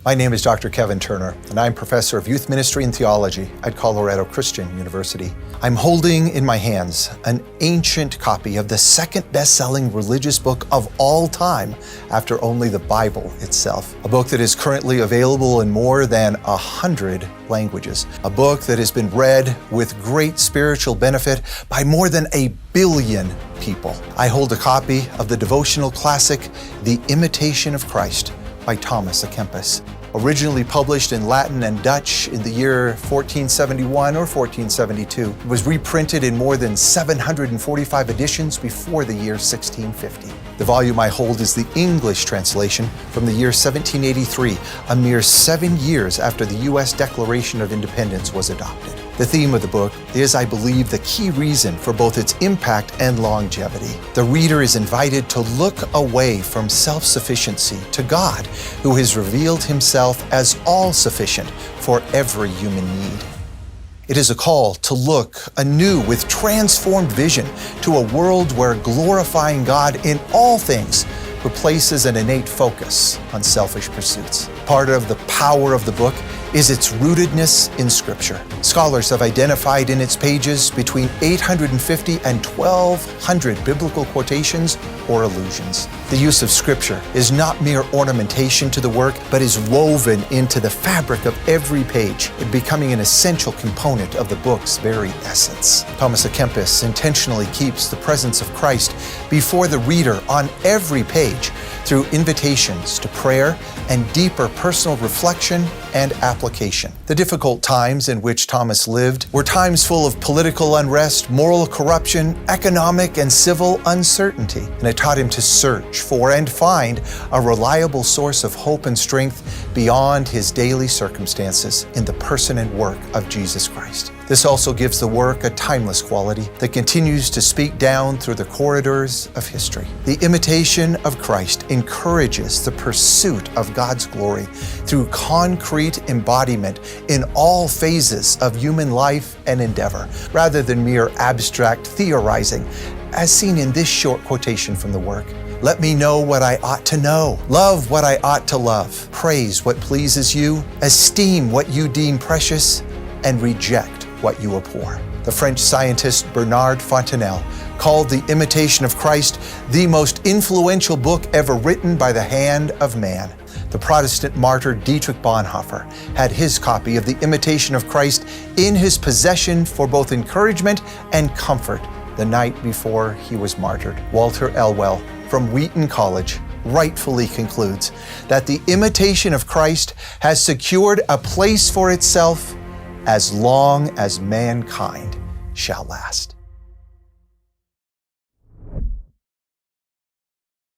My name is Dr. Kevin Turner, and I'm Professor of Youth Ministry and Theology at Colorado Christian University. I'm holding in my hands an ancient copy of the second best-selling religious book of all time, after only the Bible itself. A book that is currently available in more than 100 languages. A book that has been read with great spiritual benefit by more than 1 billion people. I hold a copy of the devotional classic, The Imitation of Christ, by Thomas à Kempis. Originally published in Latin and Dutch in the year 1471 or 1472, it was reprinted in more than 745 editions before the year 1650. The volume I hold is the English translation from the year 1783, a mere 7 years after the U.S. Declaration of Independence was adopted. The theme of the book is, I believe, the key reason for both its impact and longevity. The reader is invited to look away from self-sufficiency to God, who has revealed himself as all-sufficient for every human need. It is a call to look anew with transformed vision to a world where glorifying God in all things replaces an innate focus on selfish pursuits. Part of the power of the book is its rootedness in Scripture. Scholars have identified in its pages between 850 and 1,200 biblical quotations or allusions. The use of Scripture is not mere ornamentation to the work, but is woven into the fabric of every page, becoming an essential component of the book's very essence. Thomas à Kempis intentionally keeps the presence of Christ before the reader on every page through invitations to prayer and deeper personal reflection and application. The difficult times in which Thomas lived were times full of political unrest, moral corruption, economic and civil uncertainty, and it taught him to search for and find a reliable source of hope and strength beyond his daily circumstances in the person and work of Jesus Christ. This also gives the work a timeless quality that continues to speak down through the corridors of history. The Imitation of Christ encourages the pursuit of God's glory through concrete embodiment in all phases of human life and endeavor, rather than mere abstract theorizing, as seen in this short quotation from the work. Let me know what I ought to know, love what I ought to love, praise what pleases you, esteem what you deem precious, and reject what you abhor. The French scientist Bernard Fontenelle called The Imitation of Christ the most influential book ever written by the hand of man. The Protestant martyr Dietrich Bonhoeffer had his copy of The Imitation of Christ in his possession for both encouragement and comfort the night before he was martyred. Walter Elwell from Wheaton College rightfully concludes that The Imitation of Christ has secured a place for itself as long as mankind shall last.